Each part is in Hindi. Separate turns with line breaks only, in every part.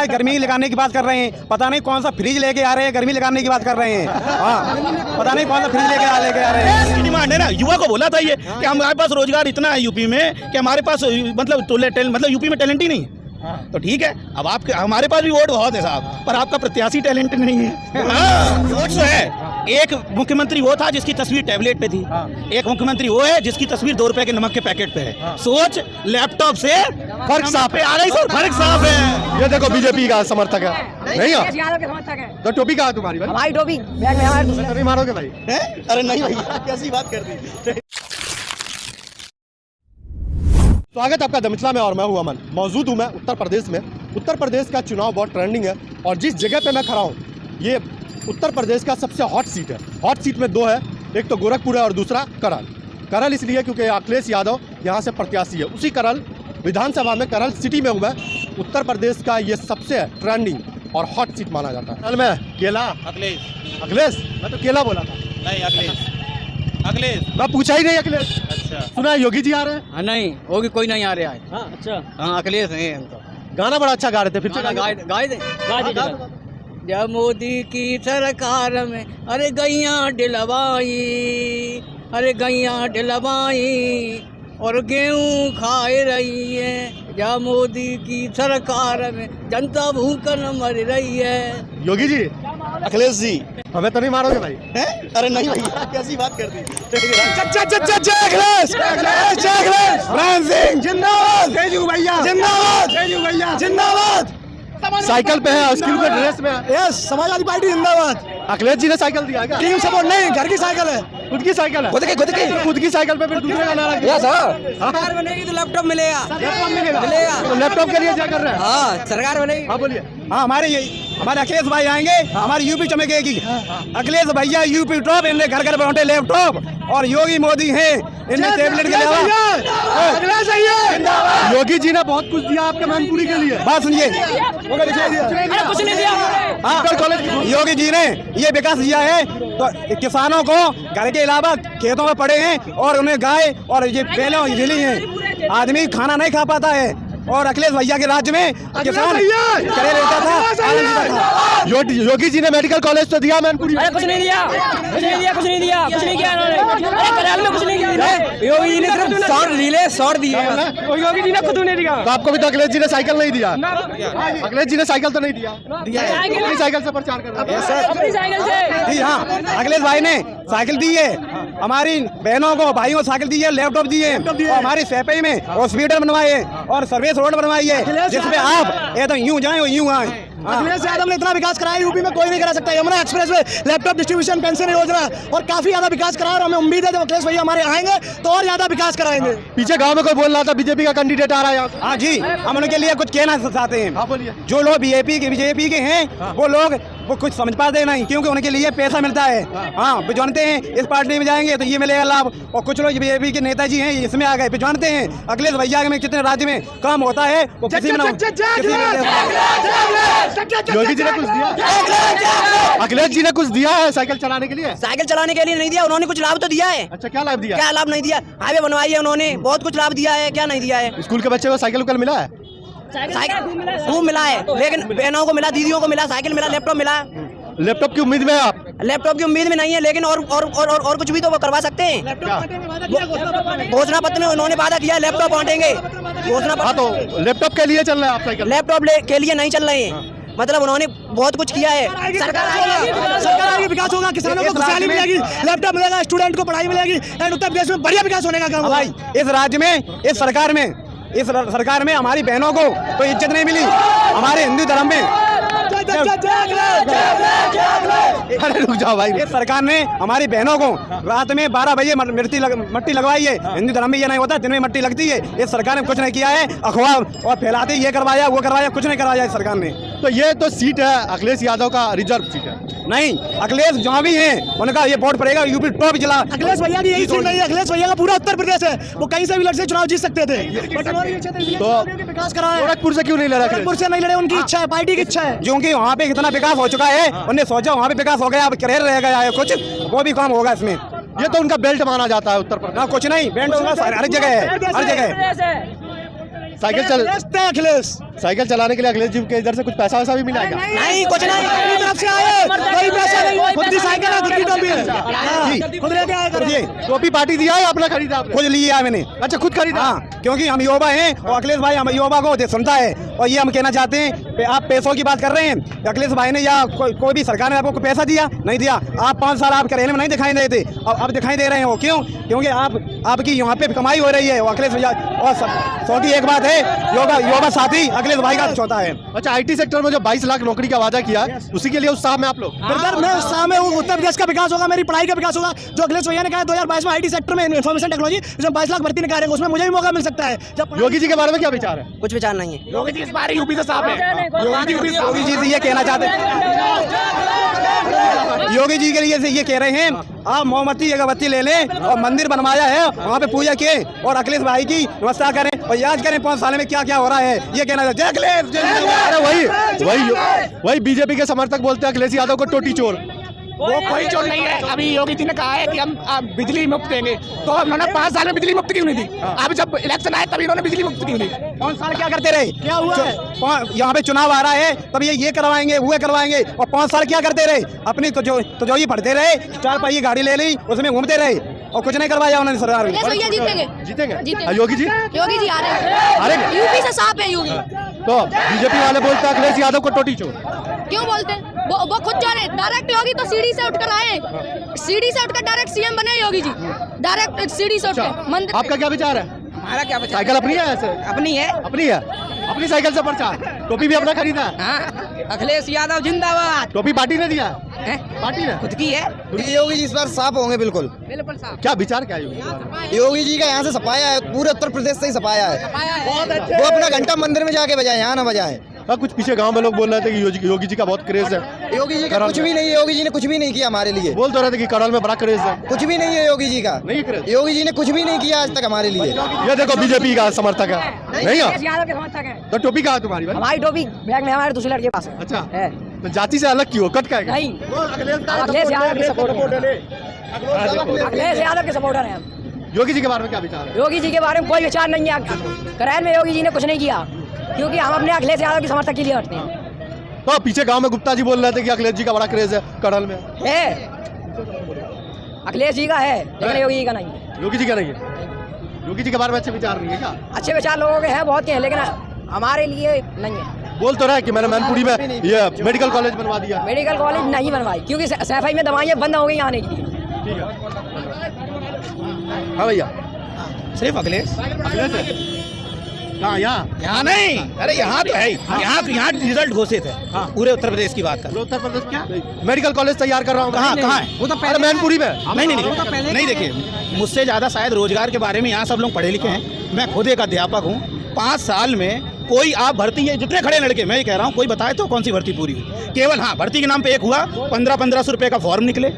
गर्मी लगाने की बात कर रहे हैं, पता नहीं कौन सा फ्रिज लेके आ रहे हैं, गर्मी लगाने की बात कर रहे हैं। हाँ, पता नहीं कौन सा फ्रिज लेके आ रहे हैं।
डिमांड है ना, युवा को बोला था ये कि हमारे पास रोजगार इतना है यूपी में कि हमारे पास मतलब यूपी में टैलेंट ही नहीं है। तो ठीक है, अब आपके हमारे पास भी वोट बहुत है साहब, पर आपका प्रत्याशी टैलेंट नहीं है। वोट तो है। एक मुख्यमंत्री वो था जिसकी तस्वीर टैबलेट पे थी, एक मुख्यमंत्री वो है जिसकी तस्वीर 2 रुपए के नमक के पैकेट पे है। सोच लैपटॉप से फर्क साफ है, आ गई सर, फर्क साफ है।
ये देखो बीजेपी का समर्थक है, नहीं है तो टोपी कहाँ तुम्हारी भाई?
हमारी टोपी बैग में हमारे
तो नहीं मारोगे भाई?
अरे नहीं भैया, कैसी बात कर दी।
स्वागत आपका दमिथला में और मैं हूं अमन। मौजूद हूं मैं उत्तर प्रदेश में। उत्तर प्रदेश का चुनाव बहुत ट्रेंडिंग है और जिस जगह पे मैं खड़ा हूं ये उत्तर प्रदेश का सबसे हॉट सीट है। हॉट सीट में 2 है, एक तो गोरखपुर है और दूसरा करल। करल इसलिए क्योंकि अखिलेश यादव यहाँ से प्रत्याशी है। उसी करल विधानसभा में करल सिटी में हुआ उत्तर प्रदेश का ये सबसे ट्रेंडिंग और हॉट सीट माना जाता है। कल में केला अखिलेश, मैं तो केला बोला था।
नहीं अखिलेश
मैं पूछा ही नहीं अखिलेश।
अच्छा,
सुना है योगी जी आ रहे हैं?
हाँ, नहीं होगी, कोई नहीं आ रहा है।
हाँ, अच्छा।
हाँ, अखिलेश हैं हम तो।
गाना बड़ा अच्छा गा रहे थे, फिर से
गाय दे जब मोदी की सरकार में अरे गैया डिलवाई, अरे गैया डिलवाई और गेहूँ खाए रही है। जब मोदी की सरकार में जनता भूखन मर रही है।
योगी जी,
अखिलेश जी,
हमें तो नहीं मारोगे भाई?
अरे नहीं भैया, कैसी बात कर दी।
जिंदाबाद। साइकिल पे है, स्कूल के ड्रेस में है।
यस, समाजवादी पार्टी जिंदाबाद।
अखिलेश जी ने साइकिल दिया क्या?
टीम सपोर्ट नहीं, घर की साइकिल है,
खुद की साइकिल है। खुद की साइकिल पे फिर दूसरे का नारा दिया।
सरकार बनेगी तो लैपटॉप मिलेगा।
तो लैपटॉप के लिए क्या कर रहे हैं?
हाँ, सरकार बनेगी।
हाँ बोलिए।
हाँ, हमारे अखिलेश भाई आएंगे, हमारी यूपी चमकेगी। अखिलेश भैया यूपी टॉप, इनने घर घर बांटे लैपटॉप। और योगी मोदी है, इनने टैबलेट के अलावा।
योगी जी ने बहुत कुछ दिया आपके मैनपुरी के लिए।
बात सुनिए,
कुछ नहीं दिया।
हाँ, योगी जी ने ये विकास दिया है तो किसानों को घर के अलावा खेतों में पड़े हैं और उन्हें गाय और ये पहले झिली हैं। आदमी खाना नहीं खा पाता है और अखिलेश भैया के राज्य में किसान करे रहता था।
योगी जी ने मेडिकल कॉलेज तो दिया मैनपुरी।
कुछ नहीं दिया, कुछ नहीं दिया, कुछ नहीं दिया, कुछ नहीं किया इन्होंने। अरे करैल में कुछ नहीं किया। योगी जी ने सिर्फ शॉर्ट दिए। योगी जी ने खुद नहीं दिया।
तो आपको भी तो अखिलेश जी ने साइकिल नहीं दिया? अखिलेश जी ने साइकिल तो नहीं दिया? अपनी साइकिल से प्रचार कर रहे हैं।
अपनी साइकिल से।
जी हाँ, अखिलेश भाई ने साइकिल दी है, हमारी बहनों को भाइयों को साइकिल दी है, लैपटॉप दिए, और हमारी सैपई में हॉस्पिटल बनवाए और सर्विस रोड बनवाई है जिसमें आप एकदम यूं जाए और यूं आए।
अखिलेश यादव ने इतना विकास कराया यूपी में कोई नहीं करा सकता। यमुना एक्सप्रेस में लैपटॉप डिस्ट्रीब्यूशन, पेंशन योजना और काफी ज्यादा विकास कराया और हमें उम्मीद है जब अखिलेश भैया हमारे आएंगे तो और ज्यादा विकास कराएंगे।
पीछे गांव में कोई बोल रहा था बीजेपी का कैंडिडेट आ रहा है यहाँ।
हाँ जी, हम उनके लिए कुछ कहना चाहते हैं।
हाँ बोलिए।
जो लोग बीजेपी के हैं वो लोग वो कुछ समझ पाते नहीं, क्योंकि उनके लिए पैसा मिलता है। हाँ, वो जानते हैं इस पार्टी में जाएंगे तो ये मिलेगा लाभ, और कुछ लोग बीजेपी के नेताजी हैं इसमें आ गए, जानते हैं अखिलेश भैया में कितने राज्य में काम होता है वो किसी में
योगी जी ने कुछ दिया? अखिलेश जी ने कुछ दिया है साइकिल चलाने के लिए?
साइकिल चलाने के लिए नहीं दिया, उन्होंने कुछ लाभ तो दिया है।
अच्छा, क्या लाभ दिया?
क्या लाभ नहीं दिया? हाईवे बनवाई है उन्होंने, बहुत कुछ लाभ दिया है। क्या नहीं दिया है?
स्कूल के बच्चे को साइकिल उकल मिला है?
साइकिल खूब मिला है, लेकिन बहनों को मिला, दीदियों को मिला, साइकिल मिला, लैपटॉप मिला।
लैपटॉप की उम्मीद में है आप?
लैपटॉप की उम्मीद में नहीं है, लेकिन और कुछ भी तो वो करवा सकते हैं। घोषणा पत्र में उन्होंने वादा किया लैपटॉप बांटेंगे। घोषणा
हाँ, तो लैपटॉप के लिए चल रहे हैं आप साइकिल?
लैपटॉप के लिए नहीं चल रहे हैं, मतलब उन्होंने बहुत कुछ किया है।
सरकार आगे विकास होगा, किसानों को खुशहाली मिलेगी, लैपटॉप मिलेगा, स्टूडेंट को पढ़ाई मिलेगी एंड उत्तर प्रदेश में बढ़िया विकास होने का काम।
भाई इस राज्य में इस सरकार में हमारी बहनों को तो इज्जत नहीं मिली, हमारे हिंदू धर्म में।
अरे रुक जाओ भाई।
इस सरकार ने हमारी बहनों को रात में 12 बजे मट्टी लगवाई है। हिंदू धर्म में ये नहीं होता, दिन में मट्टी लगती है। इस सरकार ने कुछ नहीं किया है, अखबार और फैलाते ये करवाया वो करवाया, कुछ नहीं करवाया इस सरकार ने।
तो ये तो सीट है अखिलेश यादव का रिजर्व सीट है।
नहीं, अखिलेश जहाँ भी हैं उनका ये वोट पड़ेगा यूपी टॉप जिला।
अखिलेश भैया की यही सीट नहीं है, अखिलेश भैया का पूरा उत्तर प्रदेश है, वो कहीं से भी लड़ से चुनाव जीत सकते थे।
तो
विकास करा है,
गोरखपुर से क्यों नहीं लड़ा?
गोरखपुर से नहीं लड़े, उनकी इच्छा है, पार्टी की इच्छा है।
क्योंकि वहाँ पे इतना विकास हो चुका है, उन्हें सोचा वहाँ पे विकास हो गया, अब करियर रह गया है कुछ, वो भी काम होगा इसमें।
ये तो उनका बेल्ट माना जाता है उत्तर प्रदेश।
कुछ नहीं, बेल्ट होगा हर जगह है, हर जगह है।
साइकिल साइकिल चलाने के लिए अखिलेश जी के इधर से कुछ पैसा वैसा भी मिला है?
नहीं कुछ नहीं, अपनी तरफ से आए, कोई पैसा नहीं, खुद की साइकिल है, खुद की टोपी है, खुद लेके आए करिए।
टोपी पार्टी दिया है अपना खरीदा आपने?
खुद लिया है मैंने।
अच्छा खुद खरीदा?
हाँ, क्योंकि हम युवा हैं और अखिलेश भाई हम युवा को सुनता है। और ये हम कहना चाहते हैं कि आप पैसों की बात कर रहे हैं, अखिलेश भाई ने या कोई भी सरकार ने आपको पैसा दिया? नहीं दिया। आप 5 साल आपके रैली में नहीं दिखाई दे रहे थे, अब दिखाई दे रहे हो। क्यों? क्योंकि आपकी यहाँ पे कमाई हो रही है। और अखिलेश भैया और सौ की एक बात है, युवा साथी अखिलेश भाई का चौथा है।
अच्छा, IT सेक्टर में जो 22 लाख नौकरी का वादा किया है, उसी के लिए उत्साह में आप लोग?
ब्रदर मैं उत्साह में हूँ, उत्तर प्रदेश का विकास होगा, मेरी पढ़ाई का विकास होगा। जो अखिलेश भैया ने कहा 2022 में IT सेक्टर में इन्फॉर्मेशन टेक्नोलॉजी जो 22 लाख भर्ती निकालेंगे, उसमें मुझे भी मौका मिल सकता है।
योगी जी के बारे में क्या विचार है?
कुछ विचार नहीं है।
योगी जी इस बार यूपी से साफ है। योगी जी से ये कहना चाहते हैं, योगी जी के लिए से ये कह रहे हैं आप मोमबत्ती अगरबत्ती ले लें और मंदिर बनवाया है, वहाँ पे पूजा किए और अखिलेश भाई की व्यवस्था करें और याद करें 5 साल में क्या क्या हो रहा है। ये कहना चाहते हैं अखिलेश।
अरे वही बीजेपी के समर्थक बोलते हैं अखिलेश यादव को टोटी चोर।
वो कोई चोर नहीं है। अभी योगी जी ने कहा है कि हम बिजली मुफ्त देंगे, तो उन्होंने 5 साल में बिजली मुफ्त क्यों नहीं दी? अब जब इलेक्शन आए तभी इन्होंने बिजली मुफ्त क्यों दी?
5 साल क्या करते रहे? क्या हुआ है? यहाँ पे चुनाव आ रहा है तब ये करवाएंगे वो करवाएंगे, और 5 साल क्या करते रहे? अपनी तो ही पढ़ते रहे, 4 पहिए गाड़ी ले ली, उसमें घूमते रहे और कुछ नहीं करवाया उन्होंने सरकार में।
जीतेंगे योगी जी?
योगी जी आ रहे हैं, यूपी से साफ है योगी।
तो बीजेपी वाले बोलते हैं अखिलेश यादव को टोटी चोर।
क्यों बोलते हैं? वो खुद जा रहे हैं डायरेक्ट। योगी तो सीढ़ी से उठकर आए, सीढ़ी से उठकर डायरेक्ट CM बने योगी जी, डायरेक्ट सीढ़ी से उठकर मंदिर।
आपका क्या विचार है?
हमारा क्या विचार?
साइकिल अपनी है ऐसे?
अपनी है।
अपनी है, अपनी साइकिल से प्रचार, टोपी भी अपना खरीदा है?
हाँ, अखिलेश यादव जिंदाबाद।
टोपी पार्टी ने दिया है? पार्टी ने
खुद की है।
योगी जी इस बार साफ होंगे बिल्कुल।
बिल्कुल साफ।
क्या विचार क्या है
योगी जी का यहाँ से सफाया है, पूरे उत्तर प्रदेश से ही सफाया है। वो अपना घंटा मंदिर में जाके बजाए, यहाँ ना बजाए।
कुछ पीछे गांव में लोग बोल रहे थे कि योगी जी का बहुत क्रेज है।
योगी जी का कुछ भी नहीं है, योगी जी ने कुछ भी नहीं किया हमारे लिए।
बोल तो रहे थे कि करल में बड़ा क्रेज है।
कुछ भी नहीं है योगी जी का,
नहीं क्रेज।
योगी जी ने कुछ भी नहीं किया आज तक हमारे लिए।
ये देखो बीजेपी का समर्थक है, नहीं है?
यादव के समर्थक है।
तो टोपी कहाँ है तुम्हारी?
हमारी टोपी बैग में हमारे दूसरे लड़के के पास है।
अच्छा
है।
तो जाति से अलग क्यों? कट का
नहीं, अखिलेश यादव के सपोर्टर हैं। अखिलेश यादव के सपोर्टर हैं हम।
योगी जी के बारे में क्या विचार है?
योगी जी के बारे में कोई विचार नहीं है। करैल में योगी जी ने कुछ नहीं किया, क्योंकि हम अपने अखिलेश यादव के समर्थक के लिए हटते हैं।
तो पीछे गांव में गुप्ता जी बोल रहे थे कि अखिलेश जी का बड़ा क्रेज है करल में।
है, अखिलेश जी का है लेकिन योगी जी का नहीं है।
योगी जी का नहीं है? योगी जी के बारे में अच्छे विचार नहीं है क्या?
अच्छे विचार लोगों के हैं, बहुत के हैं, लेकिन हमारे लिए नहीं है।
बोल तो रहा है कि मैंने मैनपुरी में ये मेडिकल कॉलेज बनवा दिया।
मेडिकल कॉलेज नहीं बनवाई, क्योंकि सफाई में दवाइयाँ बंद हो गई आने के लिए।
ठीक है, हाँ भैया।
सिर्फ अखिलेश
हाँ
यहाँ नहीं, अरे यहाँ तो है, यहाँ रिजल्ट घोषित है। पूरे उत्तर प्रदेश की बात कर।
उत्तर प्रदेश क्या मेडिकल कॉलेज तैयार कर रहा हूँ?
कहाँ है?
वो तो पहले मैनपुरी में।
नहीं देखिए, मुझसे ज़्यादा शायद रोजगार के बारे में यहाँ सब लोग पढ़े लिखे हैं। मैं खुद एक अध्यापक हूँ। 5 साल में कोई आप भर्ती है, जितने खड़े लड़के मैं ये कह रहा हूँ, कोई बताए तो कौन सी भर्ती पूरी हुई? केवल हाँ, भर्ती के नाम पे एक हुआ, 1500 रुपये का फॉर्म निकले,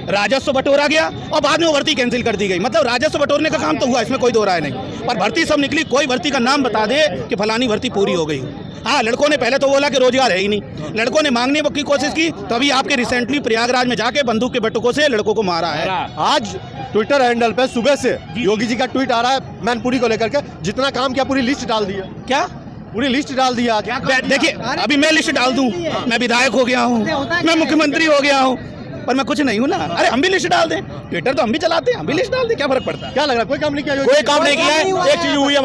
राजस्व बटोरा गया और बाद में वो भर्ती कैंसिल कर दी गई। मतलब राजस्व बटोरने का काम तो हुआ, इसमें कोई दो राय नहीं, पर भर्ती सब निकली। कोई भर्ती का नाम बता दे कि फलानी भर्ती पूरी हो गई। हाँ, लड़कों ने पहले तो बोला कि रोजगार है ही नहीं, लड़कों ने मांगने की कोशिश की, तभी आपके रिसेंटली प्रयागराज में जाके बंदूक के बटुकों से लड़कों को मारा है।
आज ट्विटर हैंडल पे सुबह से योगी जी का ट्वीट आ रहा है मैनपुरी को लेकर के, जितना काम किया पूरी लिस्ट डाल दी है।
क्या
पूरी लिस्ट डाल दी आज?
देखिए, अभी मैं लिस्ट डाल दूं, मैं विधायक हो गया हूँ, मैं मुख्यमंत्री हो गया हूँ, पर मैं कुछ नहीं हूँ ना। अरे हम भी लिस्ट डाल दें, ट्विटर तो हम भी चलाते हैं, हम भी लिस्ट डाल दें, क्या फर्क पड़ता है?
क्या लग रहा है? कोई काम नहीं किया?
कोई काम नहीं किया है। एक चीज हुई है,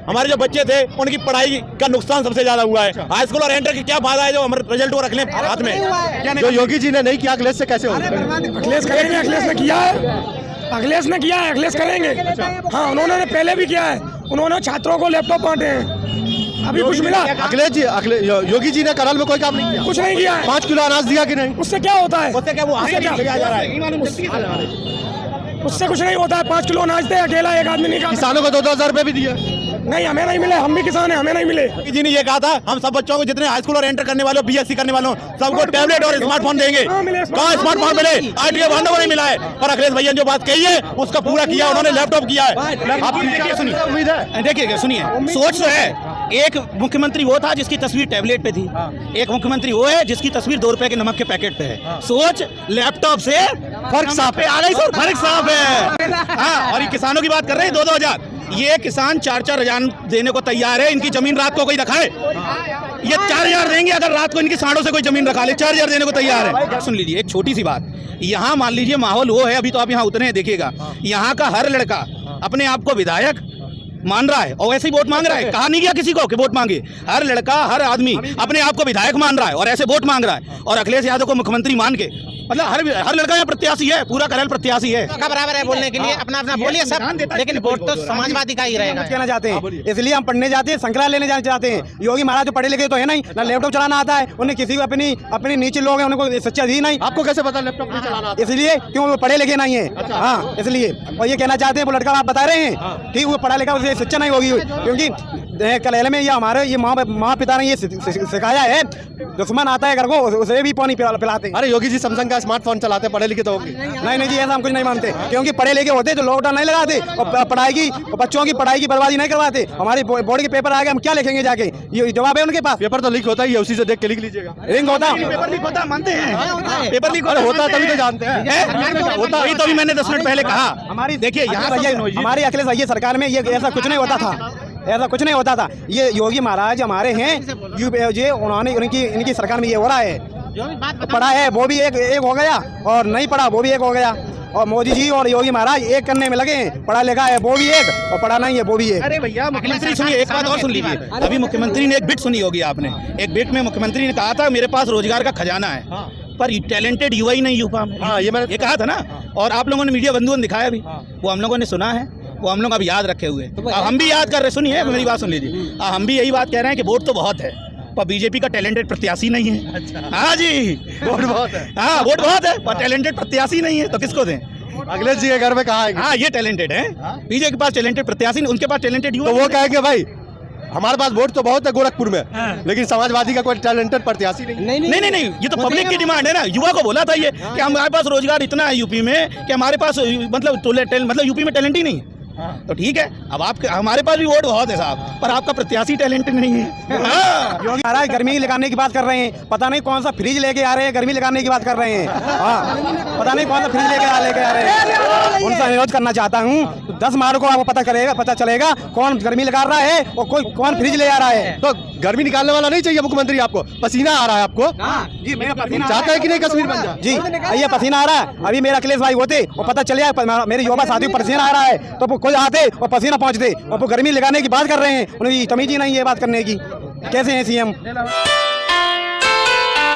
हमारे जो बच्चे थे उनकी पढ़ाई का नुकसान सबसे ज्यादा हुआ है। हाई स्कूल और इंटर की क्या फायदा है जो हमारे रिजल्ट को रख लें हाथ में?
जो योगी जी ने नहीं किया अखिलेश से कैसे होगा?
अखिलेश करेंगे, अखिलेश ने किया है, अखिलेश ने किया है, अखिलेश करेंगे। हाँ, उन्होंने पहले भी किया है, उन्होंने छात्रों को लैपटॉप बांटे हैं, अभी कुछ मिला?
अखिलेश जी, योगी जी ने करल में कोई काम नहीं किया?
कुछ नहीं किया है।
5 किलो अनाज दिया कि नहीं?
उससे क्या होता है?
उससे क्या वो आगे
क्या?
जा रहा है?
उससे कुछ नहीं होता है। 5 किलो अनाज दे अकेला एक आदमी नहीं खा।
किसानों को 2-2 हजार रुपए भी दिए?
नहीं, हमें नहीं मिले, हम भी किसान हैं, हमें नहीं मिले।
जी ने ये कहा था हम सब बच्चों को, जितने हाई स्कूल और इंटर करने वालों, BSc करने वालों, सबको टैबलेट और स्मार्टफोन देंगे। कहाँ स्मार्टफोन मिले? ITI वालों को नहीं मिला है, और अखिलेश भैया ने जो बात कही है उसका पूरा किया, उन्होंने लैपटॉप किया है। आप
देखिए, सुनिए, सोच तो है। एक मुख्यमंत्री वो था जिसकी तस्वीर टैबलेट पे थी, एक मुख्यमंत्री वो है जिसकी तस्वीर 2 रुपए के नमक के पैकेट पे है। सोच लैपटॉप से फर्क साफ है, आ गई सर, फर्क साफ है। हाँ, और ये किसानों की बात कर रहे हैं, 2-2 हजार ये किसान 4-4 हजार देने को तैयार है। इनकी जमीन रात को कोई रखाए, ये 4,000 देंगे अगर रात को इनकी सांडों से कोई जमीन रखा ले, 4,000 देने को तैयार है। सुन लीजिए एक छोटी सी बात, यहाँ मान लीजिए माहौल वो है, अभी तो आप यहाँ उतरे हैं देखिएगा, यहाँ का हर लड़का अपने आप को विधायक मान रहा है और ऐसे ही वोट मांग रहा है। कहा नहीं गया किसी को कि वोट मांगे, हर लड़का हर आदमी अपने आप को विधायक मान रहा है और ऐसे वोट मांग रहा है। और अखिलेश यादव को मुख्यमंत्री मान के, मतलब हर लड़का यहाँ प्रत्याशी है, पूरा करेल प्रत्याशी है।
का बराबर है बोलने के लिए, अपना अपना बोलिए सब, लेकिन वोट तो समाजवादी का ही रहेगा।
कहना चाहते हैं, इसलिए हम पढ़ने जाते हैं, संकरा लेने जाना चाहते हैं। योगी महाराज जो पढ़े लिखे तो है नहीं, ना लैपटॉप चलाना आता है उन्हें, किसी को अपनी नीचे लोग हैं उनको शिक्षा दी नहीं।
आपको कैसे पता लैपटॉप नहीं चलाना आता?
इसलिए क्यों वो पढ़े लिखे नहीं है। हाँ इसलिए, और ये कहना चाहते हैं वो लड़का आप बता रहे हैं ठीक, वो पढ़ा लिखा उसे शिक्षा नहीं होगी, क्योंकि कलेल में ये हमारे ये माँ पिता ने ये सिखाया है, दुश्मन आता है घर को उसे भी पानी पिलाते हैं।
अरे योगी जी सैमसंग का स्मार्टफोन चलाते, पढ़े लिखे तो होंगे।
नहीं जी, ऐसा हम कुछ नहीं मानते, क्योंकि पढ़े लिखे होते तो लॉकडाउन नहीं लगाते और पढ़ाई की बच्चों की पढ़ाई की बर्बादी नहीं करवाते। हमारी बोर्ड के पेपर आ गए, हम क्या लिखेंगे जाके, ये जवाब है उनके पास।
पेपर तो लीक होता ही है, उसी से देख के लिख लीजिएगा।
लिंक होता,
पेपर लीक होता मानते हैं, पेपर लीक
होता तभी तो जानते हैं,
होता वही तो अभी मैंने 10 मिनट पहले कहा। हमारी देखिए
हमारी अखिलेश भैया सरकार में ये ऐसा कुछ नहीं होता था, ऐसा कुछ नहीं होता था। ये योगी महाराज हमारे हैं, ये उन्होंने इनकी सरकार में ये हो रहा है। पढ़ा है वो भी एक हो गया और नहीं पढ़ा वो भी एक हो गया, और मोदी जी और योगी महाराज एक करने में लगे हैं। पढ़ा लिखा है वो भी एक और पढ़ा नहीं है वो भी एक।
अरे भैया मुख्यमंत्री सुनिए, एक बात और सुन लीजिए, अभी मुख्यमंत्री ने एक बिट सुनी होगी आपने, एक बिट में मुख्यमंत्री ने कहा था मेरे पास रोजगार का खजाना है, पर टैलेंटेड युवा ही नहीं यूपा में।
हाँ, ये
कहा था ना, और आप लोगों ने मीडिया बंधुओं ने दिखाया भी, वो हम लोगों ने सुना है, वो हम लोग अब याद रखे हुए। अब हम भी याद कर रहे, सुनिए मेरी बात सुन लीजिए, हम भी यही बात कह रहे हैं कि वोट तो बहुत है पर बीजेपी का टैलेंटेड प्रत्याशी नहीं है। अच्छा। हाँ जी,
वोट बहुत है।
हाँ वोट बहुत है पर टैलेंटेड प्रत्याशी नहीं है, तो किसको दें?
अखिलेश जी के घर में कहा है?
हाँ ये टैलेंटेड है, बीजेपी के पास टैलेंटेड प्रत्याशी नहीं, उनके पास टैलेंटेड युवा।
तो वो कहेंगे भाई हमारे पास वोट तो बहुत है गोरखपुर में, लेकिन समाजवादी का कोई टैलेंटेड प्रत्याशी नहीं।
नहीं, ये तो पब्लिक की डिमांड है ना। युवा को बोला था ये कि हमारे पास रोजगार इतना है यूपी में कि हमारे पास मतलब यूपी में टैलेंट ही नहीं है। तो ठीक है, अब हमारे पास भी वोट बहुत है साहब, पर आपका प्रत्याशी टैलेंट नहीं है।
योगी महाराज गर्मी लगाने की बात कर रहे हैं, पता नहीं कौन सा फ्रिज लेके आ रहे हैं, गर्मी लगाने की बात कर रहे हैं। हाँ पता नहीं कौन सा फ्रिज लेके आ रहे हैं। उनका अनुरोध करना चाहता हूँ, 10 मार्च को आपको पता चलेगा कौन गर्मी लगा रहा है और कौन फ्रिज ले आ रहा है।
तो गर्मी निकालने वाला नहीं चाहिए मुख्यमंत्री आपको? पसीना आ रहा है आपको?
जी मेरा पसीना
चाहता है कि नहीं कश्मीर बन जाए?
जी ये पसीना आ रहा है, अभी मेरा अखिलेश भाई होते और पता चल जाए मेरे युवा साथी पसीना आ रहा है तो वो खुद आते और पसीना पहुंचते, और वो गर्मी लगाने की बात कर रहे हैं, उन्हें तमीज ही नहीं है बात करने की। कैसे हैं सीएम?